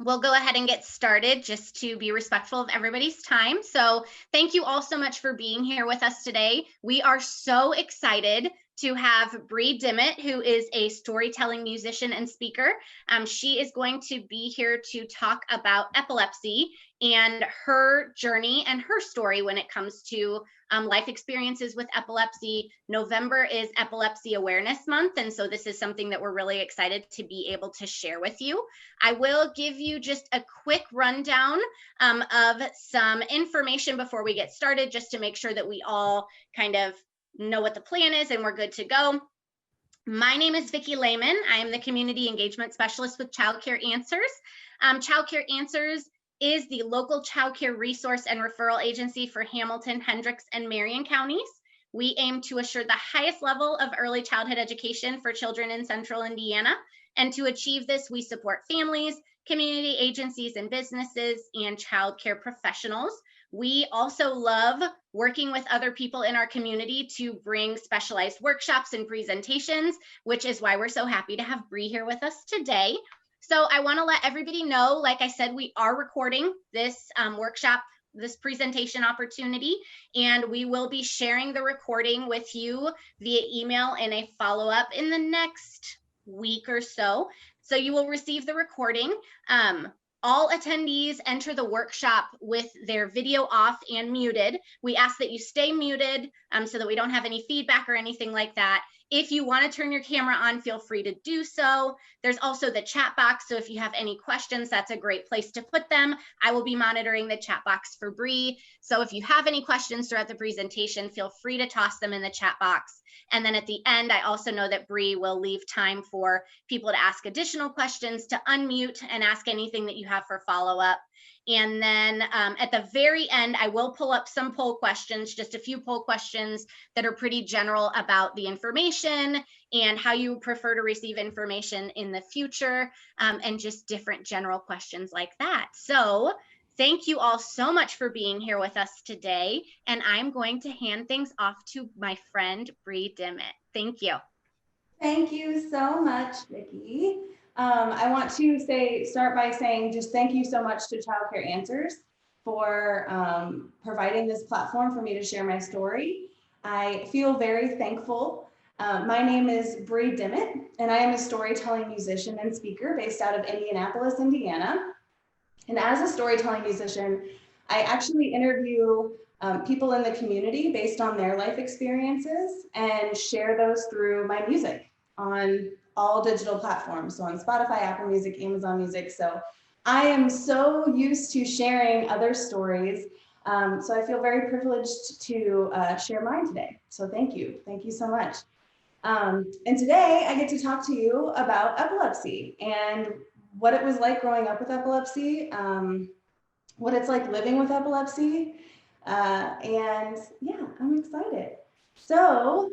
we'll go ahead and get started just to be respectful of everybody's time. So thank you all so much for being here with us today. We are so excited to have Bri Dimit, who is a storytelling musician and speaker. She is going to be here to talk about epilepsy and her journey and her story when it comes to life experiences with epilepsy. November is Epilepsy Awareness Month, and so this is something that we're really excited to be able to share with you. I will give you just a quick rundown of some information before we get started, just to make sure that we all kind of know what the plan is and we're good to go. My name is Vicky Layman. I am the Community Engagement Specialist with Child Care Answers. Child Care Answers is the local child care resource and referral agency for Hamilton, Hendricks, and Marion counties. We aim to assure the highest level of early childhood education for children in Central Indiana. And to achieve this, we support families, community agencies and businesses, and child care professionals. We also love working with other people in our community to bring specialized workshops and presentations, which is why we're so happy to have Bri here with us today. So I want to let everybody know, like I said, we are recording this workshop, this presentation opportunity, and we will be sharing the recording with you via email in a follow-up in the next week or so. So you will receive the recording. All attendees enter the workshop with their video off and muted. We ask that you stay muted so that we don't have any feedback or anything like that. If you want to turn your camera on, feel free to do so. There's also the chat box, so if you have any questions, that's a great place to put them. I will be monitoring the chat box for Bri. So if you have any questions throughout the presentation, feel free to toss them in the chat box. And then at the end, I also know that Bri will leave time for people to ask additional questions, to unmute and ask anything that you have for follow-up. And then at the very end, I will pull up some poll questions, just a few poll questions that are pretty general about the information and how you prefer to receive information in the future, and just different general questions like that. So thank you all so much for being here with us today. And I'm going to hand things off to my friend, Bri Dimit. Thank you. Thank you so much, Vicky. I want to start by saying just thank you so much to Child Care Answers for providing this platform for me to share my story. I feel very thankful. My name is Bri Dimit, and I am a storytelling musician and speaker based out of Indianapolis, Indiana. And as a storytelling musician, I actually interview people in the community based on their life experiences and share those through my music on all digital platforms. So on Spotify, Apple Music, Amazon Music. So I am so used to sharing other stories. So I feel very privileged to share mine today. So thank you. Thank you so much. And today I get to talk to you about epilepsy and what it was like growing up with epilepsy, what it's like living with epilepsy. And yeah, I'm excited. So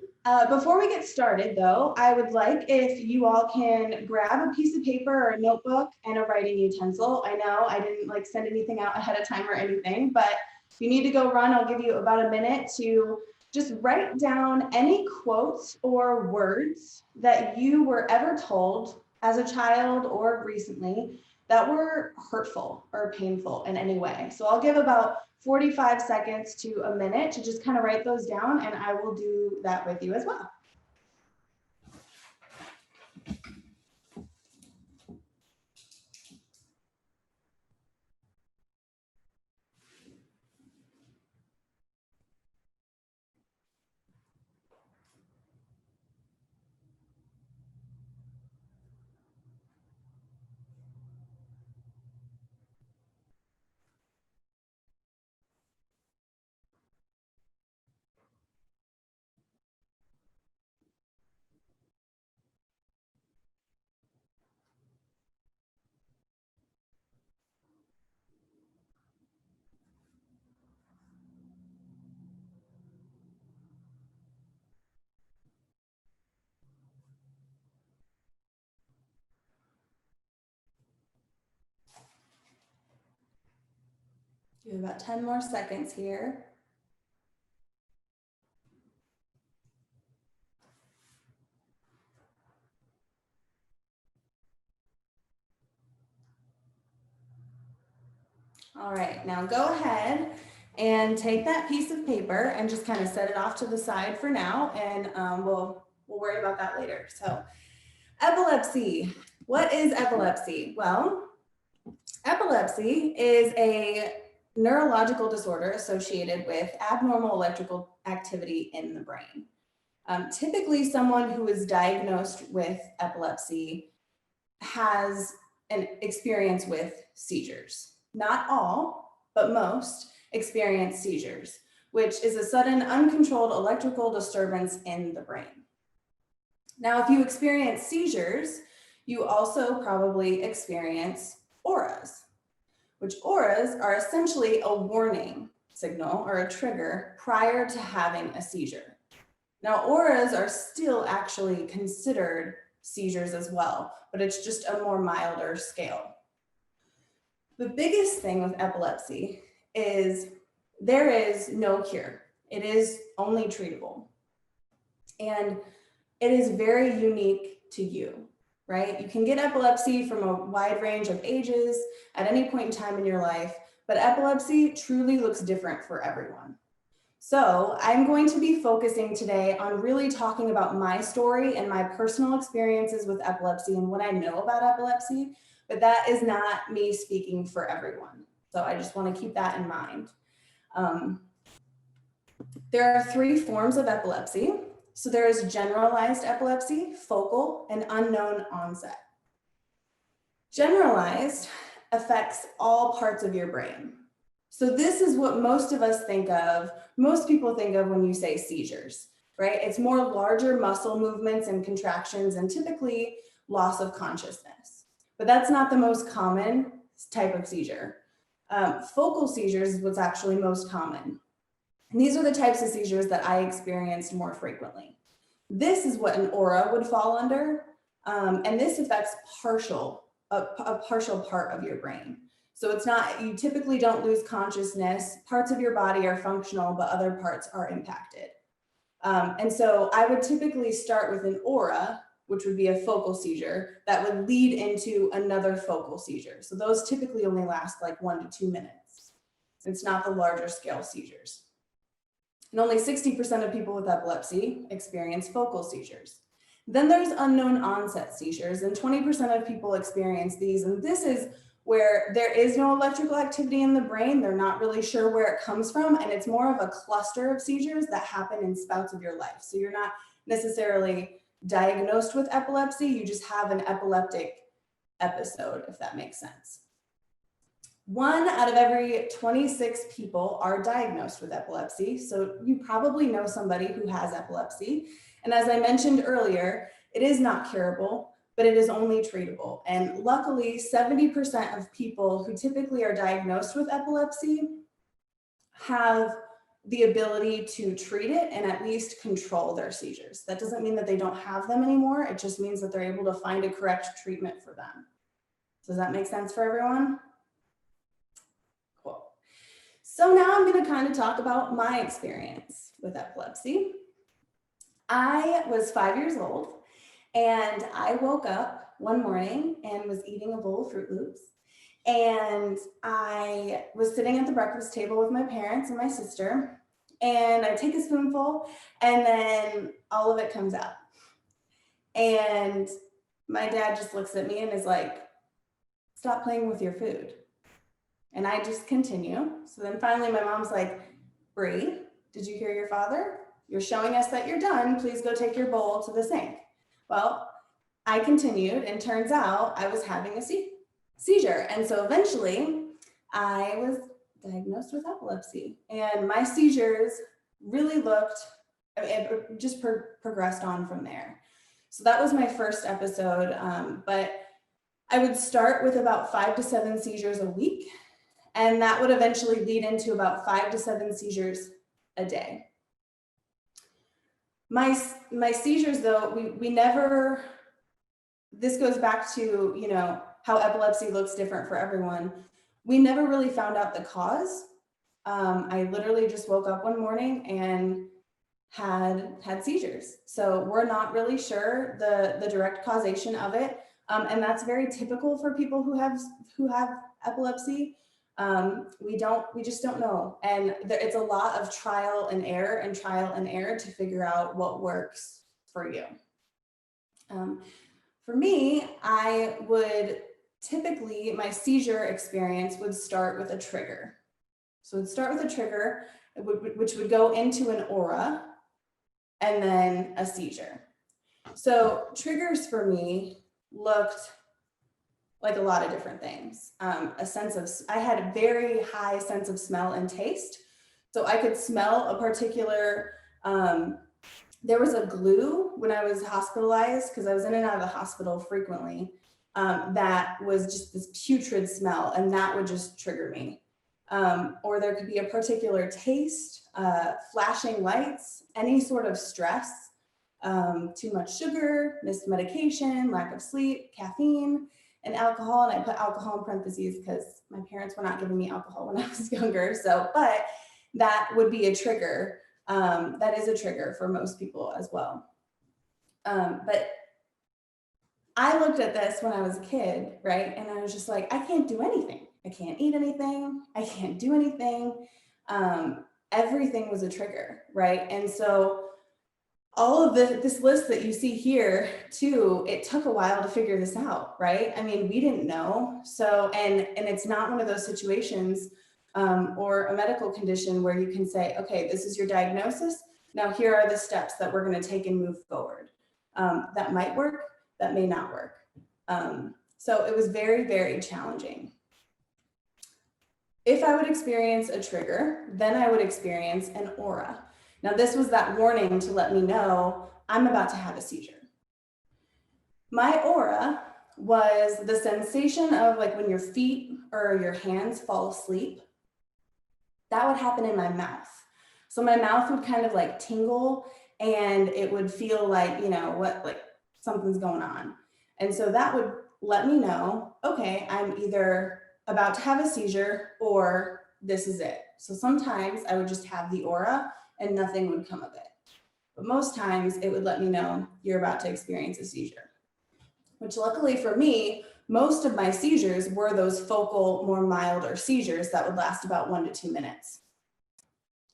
before we get started though, I would like if you all can grab a piece of paper or a notebook and a writing utensil. I know I didn't send anything out ahead of time or anything, but if you need to go run, I'll give you about a minute to just write down any quotes or words that you were ever told as a child or recently that were hurtful or painful in any way. So I'll give about 45 seconds to a minute to just kind of write those down, and I will do that with you as well. You have about 10 more seconds here. All right, now go ahead and take that piece of paper and just kind of set it off to the side for now, and we'll worry about that later. So, epilepsy. What is epilepsy? Well, epilepsy is a neurological disorder associated with abnormal electrical activity in the brain. Typically, someone who is diagnosed with epilepsy has an experience with seizures. Not all, but most experience seizures, which is a sudden uncontrolled electrical disturbance in the brain. Now, if you experience seizures, you also probably experience auras, which auras are essentially a warning signal or a trigger prior to having a seizure. Now, auras are still actually considered seizures as well, but it's just a more milder scale. The biggest thing with epilepsy is there is no cure. It is only treatable. And it is very unique to you, right? You can get epilepsy from a wide range of ages at any point in time in your life, but epilepsy truly looks different for everyone. So I'm going to be focusing today on really talking about my story and my personal experiences with epilepsy and what I know about epilepsy, but that is not me speaking for everyone. So I just want to keep that in mind. There are 3 forms of epilepsy. So there is generalized epilepsy, focal, and unknown onset. Generalized affects all parts of your brain. So this is what most of us think of, most people think of when you say seizures, right? It's more larger muscle movements and contractions and typically loss of consciousness. But that's not the most common type of seizure. Focal seizures is what's actually most common. And these are the types of seizures that I experienced more frequently. This is what an aura would fall under, and this affects a partial part of your brain. So it's not, you typically don't lose consciousness. Parts of your body are functional, but other parts are impacted. And so I would typically start with an aura, which would be a focal seizure that would lead into another focal seizure. So those typically only last like 1 to 2 minutes. It's not the larger scale seizures. And only 60% of people with epilepsy experience focal seizures. Then there's unknown onset seizures, and 20% of people experience these. And this is where there is no electrical activity in the brain. They're not really sure where it comes from. And it's more of a cluster of seizures that happen in spouts of your life. So you're not necessarily diagnosed with epilepsy. You just have an epileptic episode, if that makes sense. 1 out of every 26 people are diagnosed with epilepsy. So you probably know somebody who has epilepsy. And as I mentioned earlier, it is not curable, but it is only treatable. And luckily, 70% of people who typically are diagnosed with epilepsy have the ability to treat it and at least control their seizures. That doesn't mean that they don't have them anymore. It just means that they're able to find a correct treatment for them. Does that make sense for everyone? Cool. So now I'm going to kind of talk about my experience with epilepsy. I was 5 years old and I woke up one morning and was eating a bowl of Fruit Loops. And I was sitting at the breakfast table with my parents and my sister, and I take a spoonful and then all of it comes out. And my dad just looks at me and is like, "Stop playing with your food." And I just continue. So then finally my mom's like, "Bri, did you hear your father? You're showing us that you're done. Please go take your bowl to the sink." Well, I continued, and turns out I was having a seizure. And so eventually I was diagnosed with epilepsy, and my seizures really looked, it just progressed on from there. So that was my first episode, but I would start with about 5 to 7 seizures a week, and that would eventually lead into about 5 to 7 seizures a day. My seizures, though, we never, this goes back to, you know, how epilepsy looks different for everyone. We never really found out the cause. I literally just woke up one morning and had seizures. So we're not really sure the direct causation of it. And that's very typical for people who have epilepsy. We just don't know. And it's a lot of trial and error to figure out what works for you. For me, I would typically, my seizure experience would start with a trigger. So it'd start with a trigger, which would go into an aura and then a seizure. So triggers for me looked like a lot of different things. I had a very high sense of smell and taste. So I could smell a particular, there was a glue when I was hospitalized, because I was in and out of the hospital frequently, that was just this putrid smell, and that would just trigger me. Or there could be a particular taste, flashing lights, any sort of stress, too much sugar, missed medication, lack of sleep, caffeine, and alcohol. And I put alcohol in parentheses because my parents were not giving me alcohol when I was younger. So, but that would be a trigger. That is a trigger for most people as well. But I looked at this when I was a kid, right? And I was just like, I can't do anything. I can't eat anything. I can't do anything. Everything was a trigger, right? And so all of this list that you see here too, it took a while to figure this out, right? I mean, we didn't know. So, and it's not one of those situations or a medical condition where you can say, okay, this is your diagnosis. Now here are the steps that we're going to take and move forward. That might work, that may not work. So it was very, very challenging. If I would experience a trigger, then I would experience an aura. Now this was that warning to let me know I'm about to have a seizure. My aura was the sensation of like when your feet or your hands fall asleep. That would happen in my mouth. So my mouth would kind of like tingle, and it would feel like, you know, what, like something's going on. And so that would let me know, okay, I'm either about to have a seizure or this is it. So sometimes I would just have the aura and nothing would come of it. But most times it would let me know you're about to experience a seizure, which luckily for me, most of my seizures were those focal, more milder seizures that would last about 1 to 2 minutes.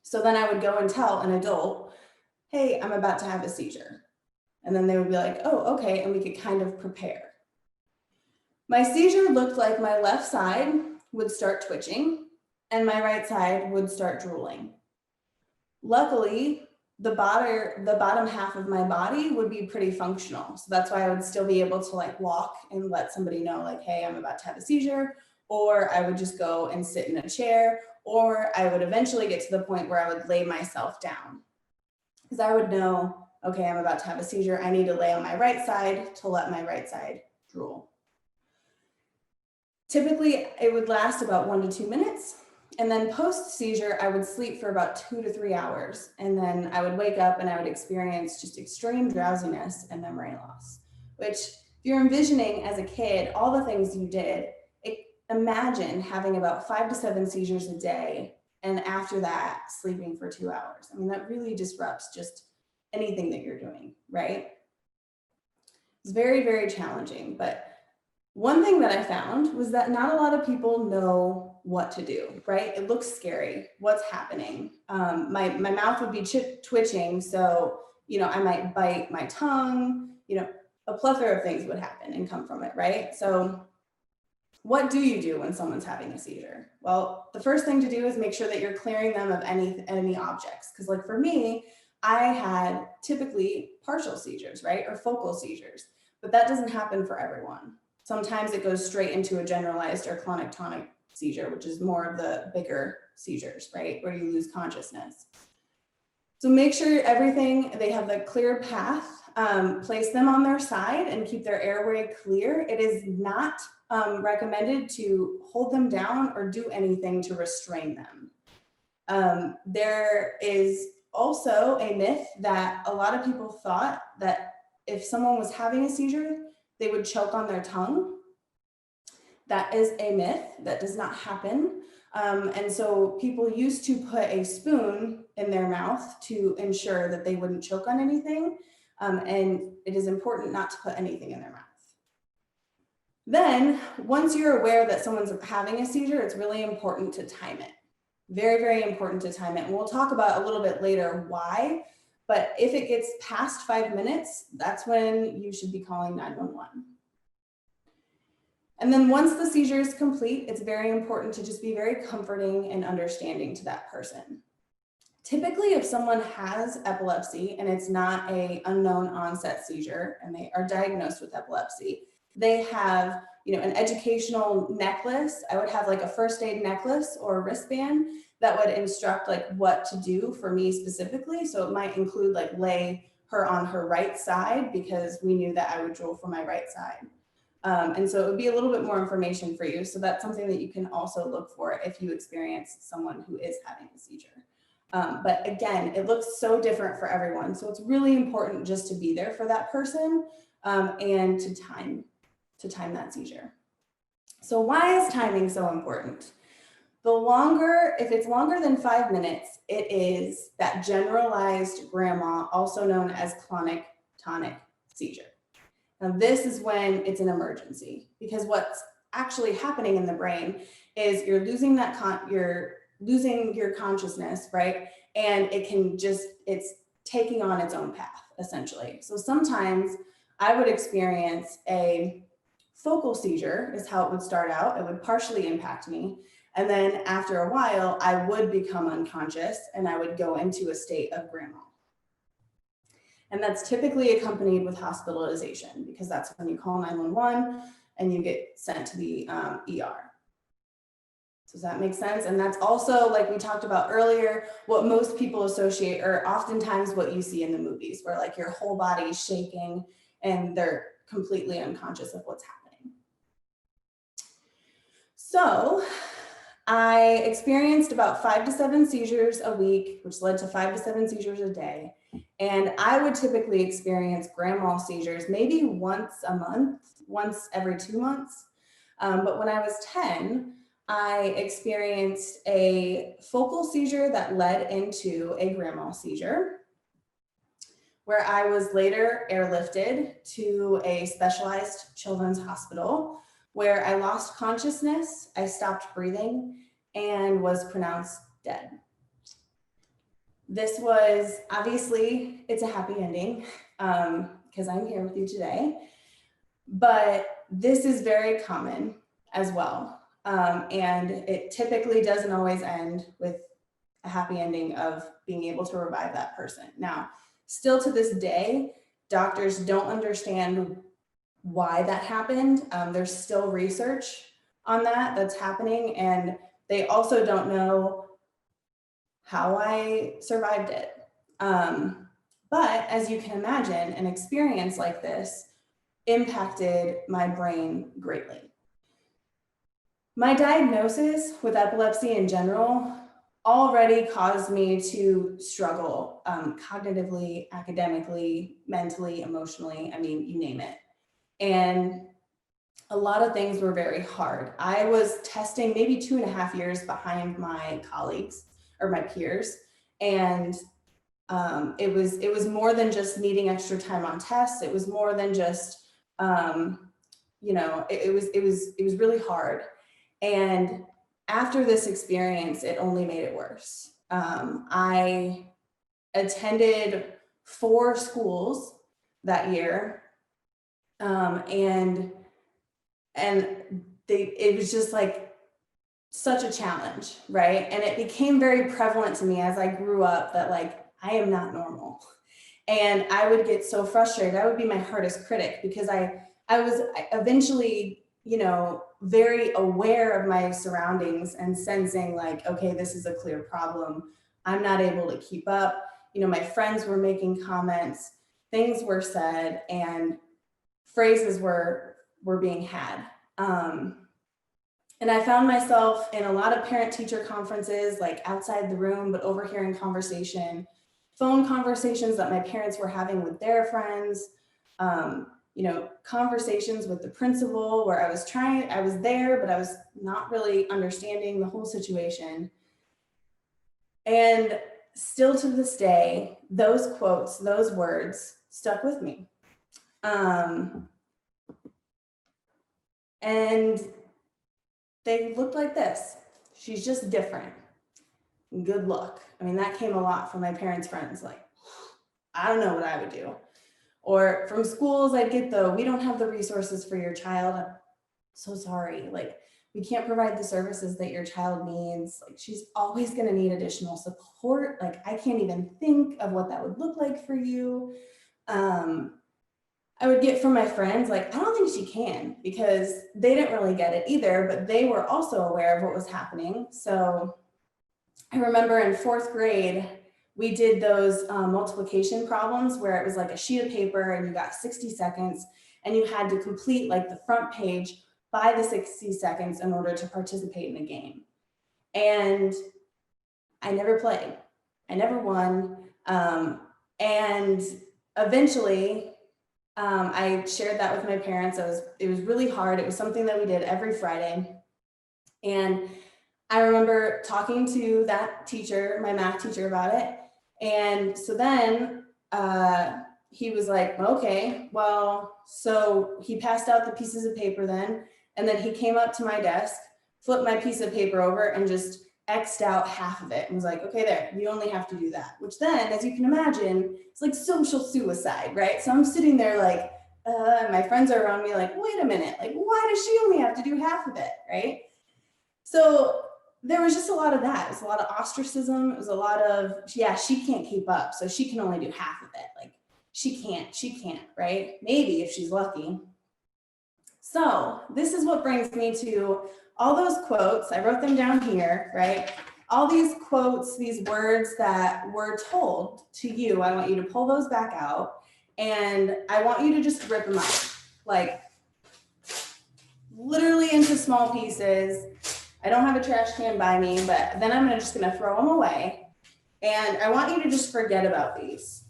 So then I would go and tell an adult, hey, I'm about to have a seizure. And then they would be like, oh, okay. And we could kind of prepare. My seizure looked like my left side would start twitching and my right side would start drooling. Luckily, the bottom half of my body would be pretty functional. So that's why I would still be able to like walk and let somebody know like, hey, I'm about to have a seizure, or I would just go and sit in a chair, or I would eventually get to the point where I would lay myself down because I would know, okay, I'm about to have a seizure. I need to lay on my right side to let my right side drool. Typically, it would last about 1 to 2 minutes. And then post-seizure, I would sleep for about 2 to 3 hours. And then I would wake up and I would experience just extreme drowsiness and memory loss, which if you're envisioning as a kid, all the things you did, imagine having about 5 to 7 seizures a day. And after that, sleeping for 2 hours. I mean, that really disrupts just anything that you're doing, right? It's very, very challenging. But one thing that I found was that not a lot of people know what to do, right? It looks scary. What's happening? My mouth would be twitching. So, you know, I might bite my tongue, you know, a plethora of things would happen and come from it, right? So what do you do when someone's having a seizure? Well, the first thing to do is make sure that you're clearing them of any objects. Because like for me, I had typically partial seizures, right? Or focal seizures, but that doesn't happen for everyone. Sometimes it goes straight into a generalized or clonic tonic seizure, which is more of the bigger seizures, right? Where you lose consciousness. So make sure everything, they have the clear path, place them on their side and keep their airway clear. It is not recommended to hold them down or do anything to restrain them. There is also a myth that a lot of people thought that if someone was having a seizure, they would choke on their tongue. That is a myth. That does not happen. And so people used to put a spoon in their mouth to ensure that they wouldn't choke on anything. And it is important not to put anything in their mouth. Then once you're aware that someone's having a seizure, it's really important to time it. Very, very important to time it. And we'll talk about a little bit later why, but if it gets past 5 minutes, that's when you should be calling 911. And then once the seizure is complete, it's very important to just be very comforting and understanding to that person. Typically, if someone has epilepsy and it's not an unknown onset seizure and they are diagnosed with epilepsy, they have, an educational necklace. I would have like a first aid necklace or a wristband that would instruct like what to do for me specifically. So it might include like lay her on her right side because we knew that I would drool from my right side. And so it would be a little bit more information for you. So that's something that you can also look for if you experience someone who is having a seizure. But again, it looks so different for everyone. So it's really important just to be there for that person and to time that seizure. So why is timing so important? If it's longer than 5 minutes, it is that generalized grandma, also known as clonic tonic seizure. Now this is when it's an emergency, because what's actually happening in the brain is you're losing your consciousness, right? And it's taking on its own path, essentially. So sometimes I would experience a focal seizure is how it would start out. It would partially impact me. And then after a while, I would become unconscious and I would go into a state of grandma. And that's typically accompanied with hospitalization because that's when you call 911 and you get sent to the ER. Does that make sense? And that's also, like we talked about earlier, what most people associate, or oftentimes what you see in the movies, where like your whole body is shaking and they're completely unconscious of what's happening. So I experienced about 5 to 7 seizures a week, which led to 5 to 7 seizures a day. And I would typically experience grand mal seizures maybe once a month, once every 2 months. But when I was 10, I experienced a focal seizure that led into a grand mal seizure, where I was later airlifted to a specialized children's hospital where I lost consciousness, I stopped breathing, and was pronounced dead. This was, obviously, it's a happy ending because I'm here with you today, but this is very common as well. And it typically doesn't always end with a happy ending of being able to revive that person. Now, still to this day, doctors don't understand why that happened. There's still research on that's happening, and they also don't know how I survived it. But as you can imagine, an experience like this impacted my brain greatly. My diagnosis with epilepsy in general already caused me to struggle cognitively, academically, mentally, emotionally, I mean, you name it. And a lot of things were very hard. I was testing maybe 2.5 years behind my colleagues or my peers. And it was more than just needing extra time on tests. It was more than just, it was really hard. And after this experience, it only made it worse. I attended 4 schools that year. And it was just like such a challenge, right? And it became very prevalent to me as I grew up that like, I am not normal. And I would get so frustrated. I would be my hardest critic because I was eventually, very aware of my surroundings and sensing like, okay, this is a clear problem. I'm not able to keep up. My friends were making comments, things were said, and phrases were being had. And I found myself in a lot of parent-teacher conferences, like outside the room, but overhearing phone conversations that my parents were having with their friends, conversations with the principal where I was there, but I was not really understanding the whole situation. And still to this day, those quotes, those words stuck with me. And they looked like this. She's just different. Good luck. I mean, that came a lot from my parents' friends. Like, I don't know what I would do. Or from schools, I'd get we don't have the resources for your child. I'm so sorry. Like, we can't provide the services that your child needs. Like, she's always going to need additional support. Like, I can't even think of what that would look like for you. I would get from my friends, like, I don't think she can, because they didn't really get it either, but they were also aware of what was happening. So I remember in 4th grade, we did those multiplication problems where it was like a sheet of paper and you got 60 seconds and you had to complete like the front page by the 60 seconds in order to participate in the game. And I never played. I never won. And eventually, I shared that with my parents. It was really hard. It was something that we did every Friday. And I remember talking to that teacher, my math teacher, about it. And so then he was like, okay, well, so he passed out the pieces of paper then. And then he came up to my desk, flipped my piece of paper over and just X'd out half of it and was like, okay, there, you only have to do that. Which then, as you can imagine, it's like social suicide, right? So I'm sitting there like, my friends are around me like, wait a minute, like, why does she only have to do half of it, right? So there was just a lot of that. It was a lot of ostracism. It was a lot of, yeah, she can't keep up, so she can only do half of it. Like, she can't, right? Maybe if she's lucky. So this is what brings me to all those quotes. I wrote them down here, right? All these quotes, these words that were told to you, I want you to pull those back out and I want you to just rip them up, like literally into small pieces. I don't have a trash can by me, but then I'm just gonna throw them away. And I want you to just forget about these.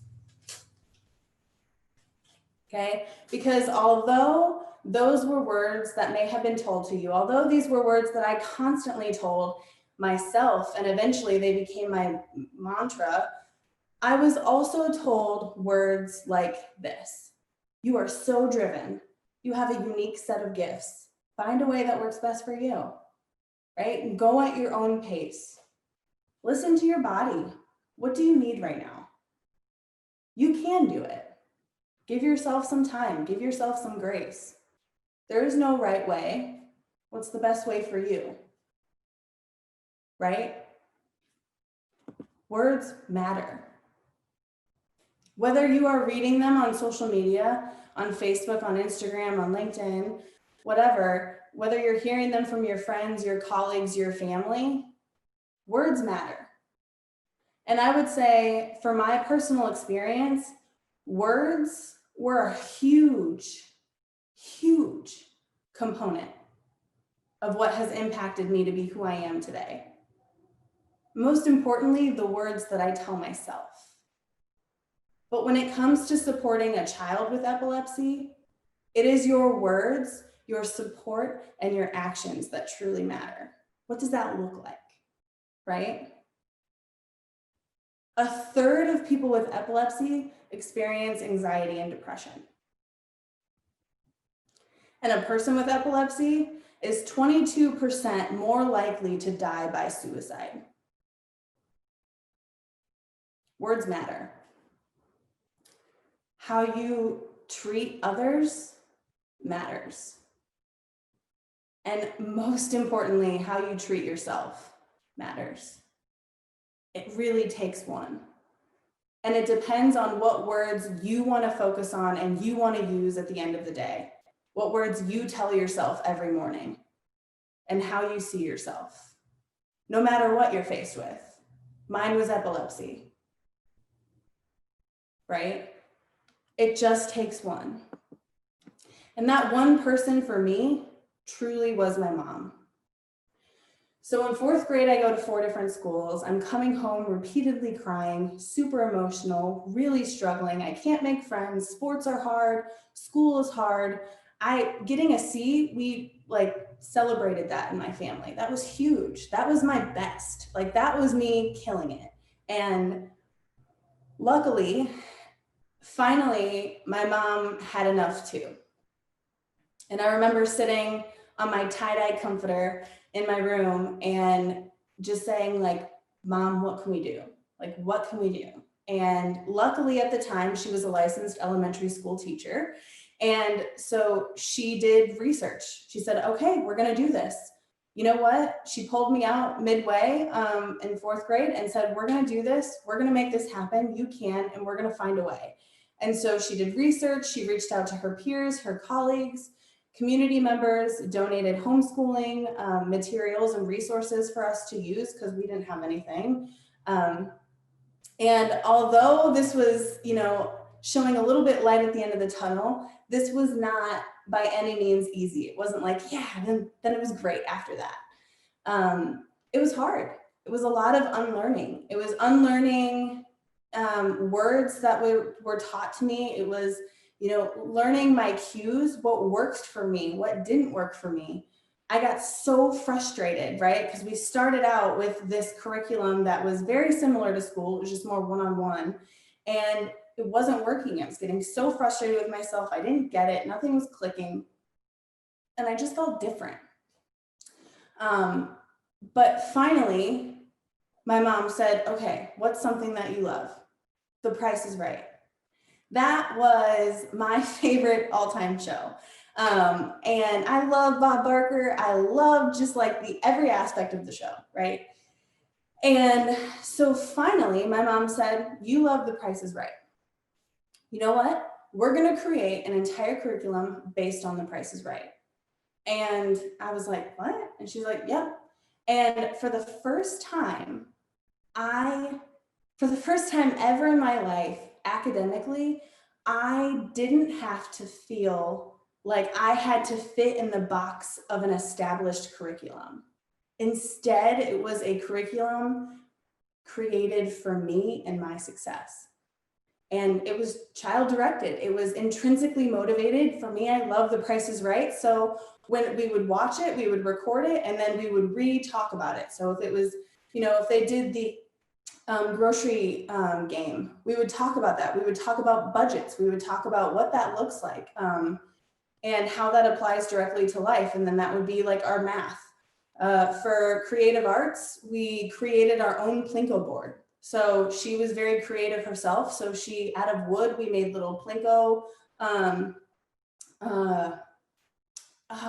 Okay, because although those were words that may have been told to you, although these were words that I constantly told myself and eventually they became my mantra, I was also told words like this: you are so driven, you have a unique set of gifts, find a way that works best for you, right? Go at your own pace, listen to your body. What do you need right now? You can do it. Give yourself some time, give yourself some grace. There is no right way. What's the best way for you? Right? Words matter. Whether you are reading them on social media, on Facebook, on Instagram, on LinkedIn, whatever, whether you're hearing them from your friends, your colleagues, your family, words matter. And I would say, for my personal experience, words were a huge component of what has impacted me to be who I am today. Most importantly, the words that I tell myself. But when it comes to supporting a child with epilepsy, it is your words, your support, and your actions that truly matter. What does that look like, right? 1/3 of people with epilepsy experience anxiety and depression. And a person with epilepsy is 22% more likely to die by suicide. Words matter. How you treat others matters. And most importantly, how you treat yourself matters. It really takes one. And it depends on what words you want to focus on and you want to use at the end of the day. What words you tell yourself every morning and how you see yourself, no matter what you're faced with. Mine was epilepsy, right? It just takes one. And that one person for me truly was my mom. So in 4th grade, I go to 4 different schools. I'm coming home repeatedly crying, super emotional, really struggling. I can't make friends. Sports are hard. School is hard. Getting a C, we celebrated that in my family. That was huge. That was my best. That was me killing it. And luckily, finally, my mom had enough too. And I remember sitting on my tie-dye comforter in my room and just saying like, Mom, what can we do? Like, what can we do? And luckily at the time, she was a licensed elementary school teacher. And so she did research. She said, okay, we're going to do this. You know what? She pulled me out midway in 4th grade and said, we're going to do this. We're going to make this happen. You can, and we're going to find a way. And so she did research. She reached out to her peers, her colleagues, community members, donated homeschooling materials and resources for us to use because we didn't have anything. And although this was, you know, showing a little bit light at the end of the tunnel, this was not by any means easy. It wasn't like, yeah, then it was great after that. It was hard. It was a lot of unlearning. It was unlearning words that were taught to me. It was, you know, learning my cues, what worked for me, what didn't work for me. I got so frustrated, right? Because we started out with this curriculum that was very similar to school. It was just more one-on-one. And it wasn't working. I was getting so frustrated with myself. I didn't get it. Nothing was clicking. And I just felt different. But finally, my mom said, okay, what's something that you love? The Price is Right. That was my favorite all-time show. And I love Bob Barker. I love just like every aspect of the show, right? And so finally, my mom said, you love The Price is Right. You know what? We're going to create an entire curriculum based on The Price is Right. And I was like, what? And she's like, yep. And for the first time ever in my life, academically, I didn't have to feel like I had to fit in the box of an established curriculum. Instead, it was a curriculum created for me and my success. And it was child directed. It was intrinsically motivated. For me, I love The Price is Right. So when we would watch it, we would record it, and then we would re-talk about it. So if it was, you know, if they did the grocery game, we would talk about that. We would talk about budgets. We would talk about what that looks like and how that applies directly to life. And then that would be like our math. For creative arts, we created our own Plinko board. So she was very creative herself. So she, out of wood, we made little Plinko, oh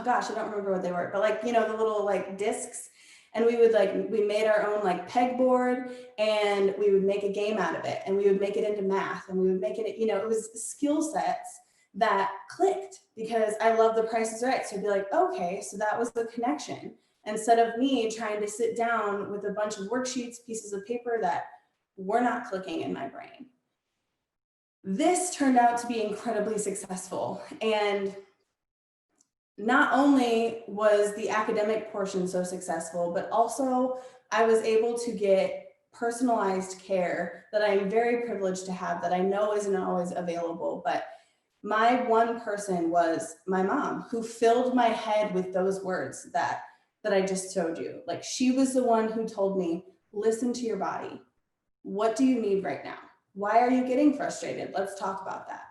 gosh, I don't remember what they were, but like, you know, the little like discs. And we made our own like pegboard, and we would make a game out of it, and we would make it into math, and we would make it, you know, it was skill sets that clicked because I love The Price is Right. So I'd be like, okay, so that was the connection. Instead of me trying to sit down with a bunch of worksheets, pieces of paper that were not clicking in my brain. This turned out to be incredibly successful. And not only was the academic portion so successful, but also I was able to get personalized care that I'm very privileged to have, that I know isn't always available. But my one person was my mom, who filled my head with those words that I just showed you. Like, she was the one who told me, listen to your body. What do you need right now? Why are you getting frustrated? Let's talk about that.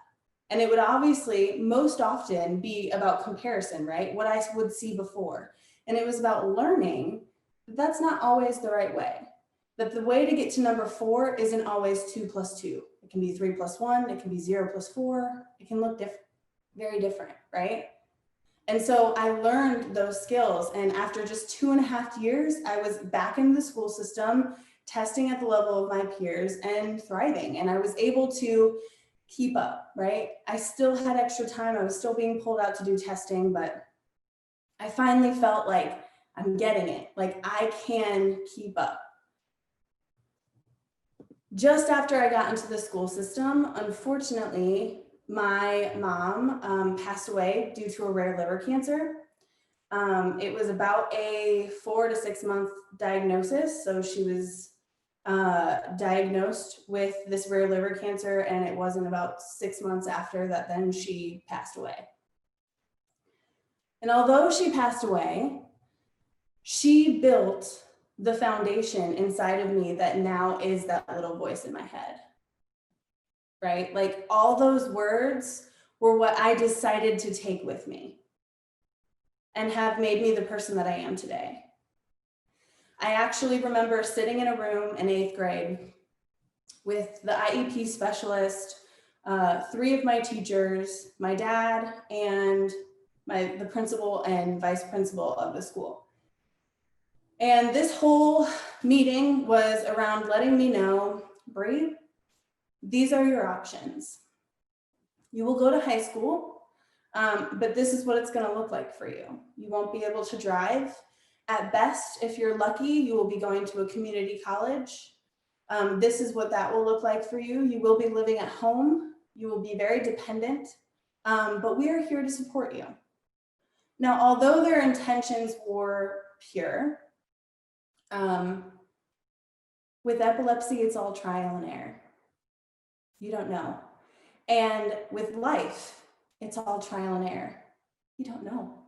And it would obviously most often be about comparison, right? What I would see before. And it was about learning that's not always the right way. That the way to get to number 4 isn't always 2 + 2. It can be 3 + 1. It can be 0 + 4. It can look different, very different, right? And so I learned those skills. And after just 2.5 years, I was back in the school system, testing at the level of my peers and thriving. And I was able to keep up, right? I still had extra time. I was still being pulled out to do testing, but I finally felt like I'm getting it. Like, I can keep up. Just after I got into the school system, unfortunately, my mom passed away due to a rare liver cancer. It was about a 4 to 6 month diagnosis. So she was diagnosed with this rare liver cancer, and it wasn't about 6 months after that then she passed away. And although she passed away, she built the foundation inside of me that now is that little voice in my head, right? Like, all those words were what I decided to take with me. and have made me the person that I am today. I actually remember sitting in a room in 8th grade with the IEP specialist, 3 of my teachers, my dad, and the principal and vice principal of the school. And this whole meeting was around letting me know, Bri, these are your options. You will go to high school, but this is what it's going to look like for you. You won't be able to drive. At best, if you're lucky, you will be going to a community college. This is what that will look like for you. You will be living at home. You will be very dependent, but we are here to support you. Now, although their intentions were pure, with epilepsy, it's all trial and error. You don't know. And with life, it's all trial and error. You don't know.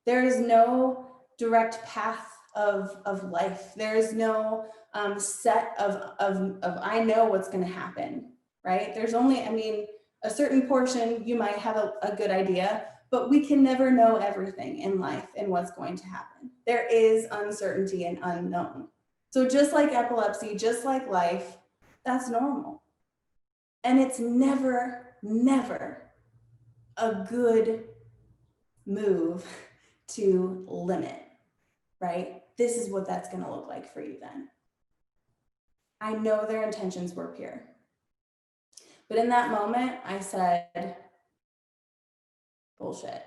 There is no direct path of life. There is no set of I know what's going to happen, right? There's only, I mean, a certain portion you might have a good idea, but we can never know everything in life and what's going to happen. There is uncertainty and unknown. So just like epilepsy, just like life, that's normal. And it's never, never a good move to limit, right? This is what that's going to look like for you then. I know their intentions were pure. But in that moment, I said, bullshit.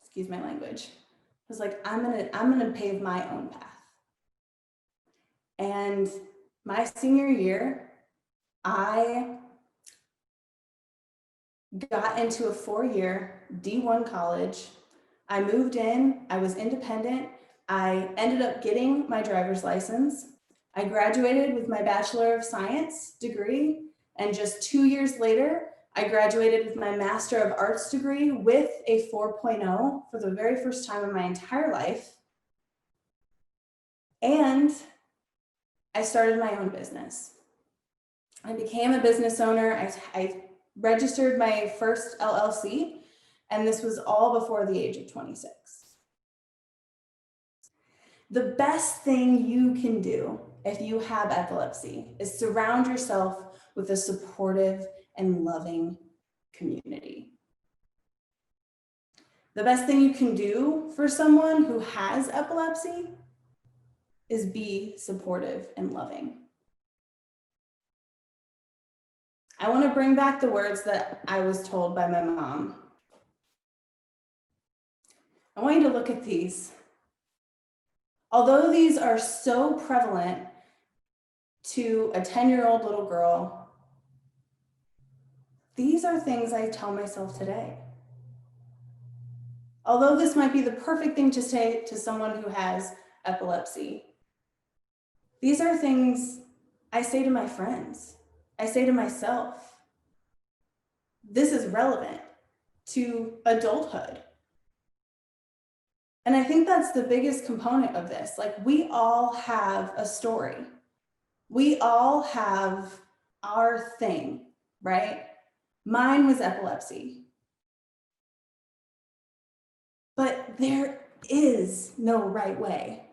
Excuse my language. I was like, I'm gonna pave my own path. And my senior year, I got into a 4-year D1 college. I moved in, I was independent. I ended up getting my driver's license. I graduated with my Bachelor of Science degree, and just 2 years later, I graduated with my Master of Arts degree with a 4.0 for the very first time in my entire life. And I started my own business. I became a business owner. I registered my first LLC, and this was all before the age of 26. The best thing you can do if you have epilepsy is surround yourself with a supportive and loving community. The best thing you can do for someone who has epilepsy is be supportive and loving. I want to bring back the words that I was told by my mom. I want you to look at these. Although these are so prevalent to a 10-year-old little girl, these are things I tell myself today. Although this might be the perfect thing to say to someone who has epilepsy, these are things I say to my friends. I say to myself. This is relevant to adulthood. And I think that's the biggest component of this. Like, we all have a story. We all have our thing, right? Mine was epilepsy. But there is no right way,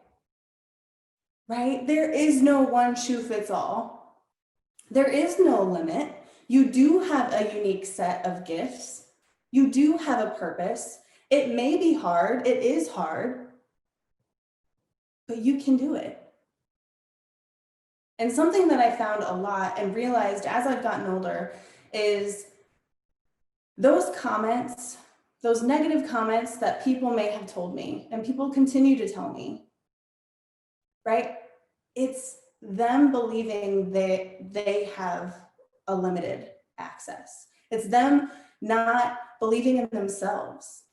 right? There is no one shoe fits all. There is no limit. You do have a unique set of gifts. You do have a purpose. It may be hard. It is hard, but you can do it. And something that I found a lot and realized as I've gotten older is those comments, those negative comments that people may have told me and people continue to tell me, right? It's them believing they have a limited access. It's them not believing in themselves.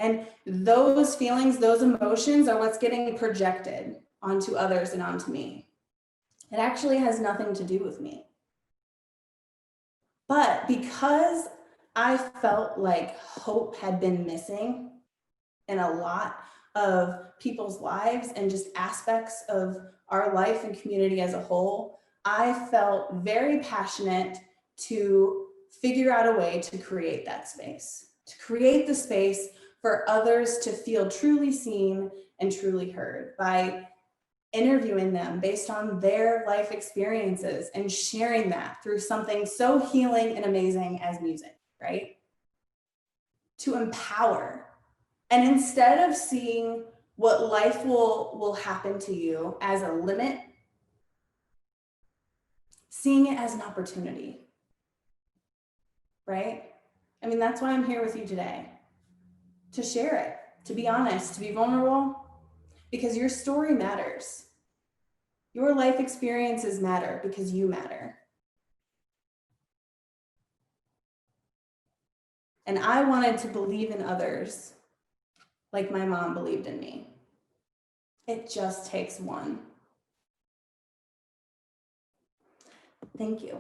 And those feelings, those emotions are what's getting projected onto others and onto me. It actually has nothing to do with me. But because I felt like hope had been missing in a lot of people's lives and just aspects of our life and community as a whole, I felt very passionate to figure out a way to create that space, to create the space for others to feel truly seen and truly heard by interviewing them based on their life experiences and sharing that through something so healing and amazing as music, right? To empower. And instead of seeing what life will happen to you as a limit, seeing it as an opportunity, right? I mean, that's why I'm here with you today, to share it, to be honest, to be vulnerable, because your story matters. Your life experiences matter because you matter. And I wanted to believe in others like my mom believed in me. It just takes one. Thank you.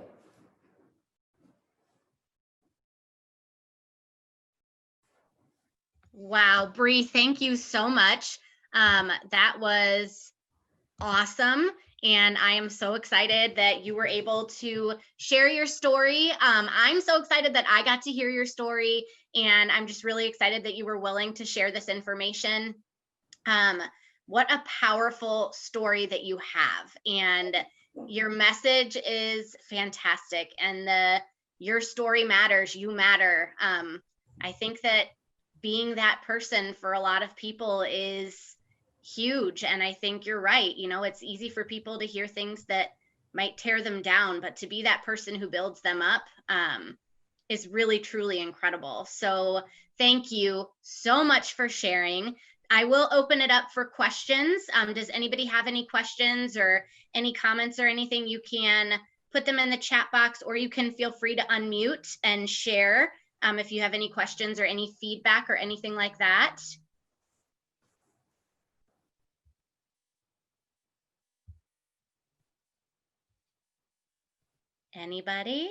Wow, Bri, thank you so much. That was awesome. And I am so excited that you were able to share your story. I'm so excited that I got to hear your story. And I'm just really excited that you were willing to share this information. What a powerful story that you have. And your message is fantastic. And your story matters. You matter. I think that being that person for a lot of people is huge. And I think you're right. You know, it's easy for people to hear things that might tear them down, but to be that person who builds them up is really, truly incredible. So thank you so much for sharing. I will open it up for questions. Does anybody have any questions or any comments or anything? You can put them in the chat box, or you can feel free to unmute and share if you have any questions or any feedback or anything like that. Anybody?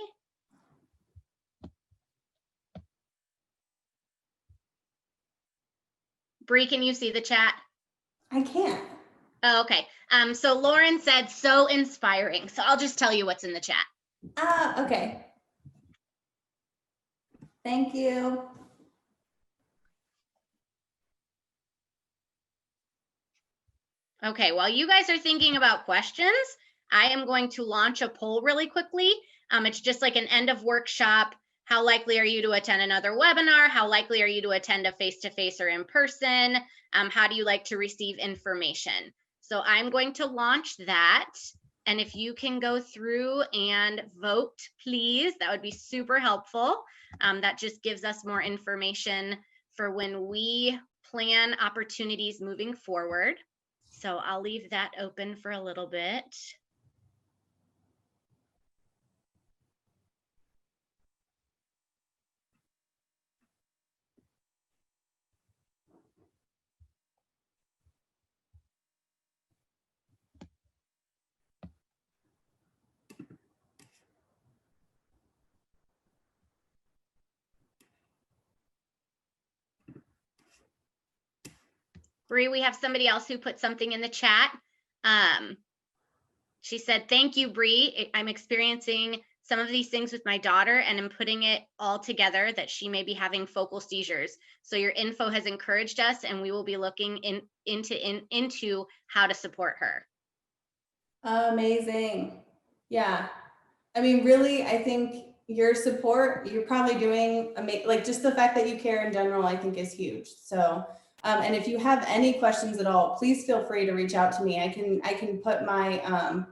Bri, can you see the chat? I can't. Oh, okay. So Lauren said, so inspiring. So I'll just tell you what's in the chat. Okay. Thank you. Okay, while you guys are thinking about questions, I am going to launch a poll really quickly. It's just like an end of workshop. How likely are you to attend another webinar? How likely are you to attend a face-to-face or in person? How do you like to receive information? So I'm going to launch that. And if you can go through and vote, please, that would be super helpful. That just gives us more information for when we plan opportunities moving forward. So I'll leave that open for a little bit. Bri, we have somebody else who put something in the chat. She said, thank you, Bri. I'm experiencing some of these things with my daughter and I'm putting it all together that she may be having focal seizures. So your info has encouraged us and we will be looking into how to support her. Amazing. Yeah. I mean, really, I think your support, you're probably doing like just the fact that you care in general, I think is huge. So, and if you have any questions at all, please feel free to reach out to me. I can put my,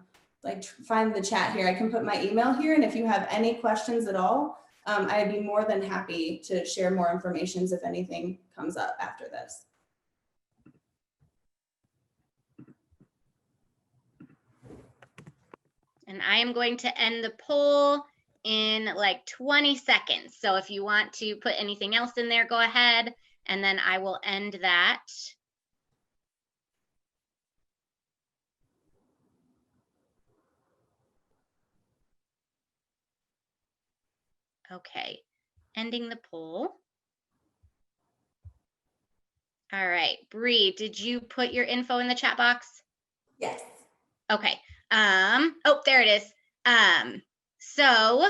find the chat here. I can put my email here. And if you have any questions at all, I'd be more than happy to share more information if anything comes up after this. And I am going to end the poll in like 20 seconds. So if you want to put anything else in there, go ahead, and then I will end that. Okay, ending the poll. All right, Bri, did you put your info in the chat box? Yes. Okay. Oh, there it is. So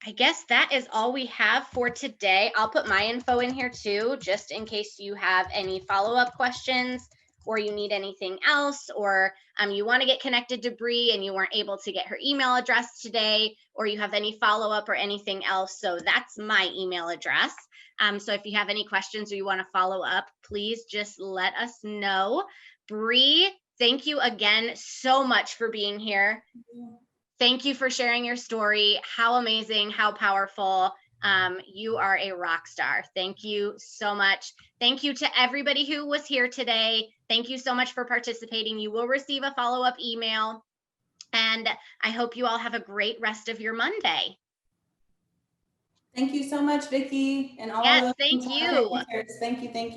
I guess that is all we have for today. I'll put my info in here too, just in case you have any follow-up questions or you need anything else, or you want to get connected to Bri and you weren't able to get her email address today, or you have any follow-up or anything else. So that's my email address. So if you have any questions or you want to follow up, please just let us know. Bri, thank you again so much for being here. Thank you for sharing your story. How amazing, how powerful. You are a rock star. Thank you so much. Thank you to everybody who was here today. Thank you so much for participating. You will receive a follow-up email. And I hope you all have a great rest of your Monday. Thank you so much, Vicky, and all Yes, of those thank you. Thank you. Thank you.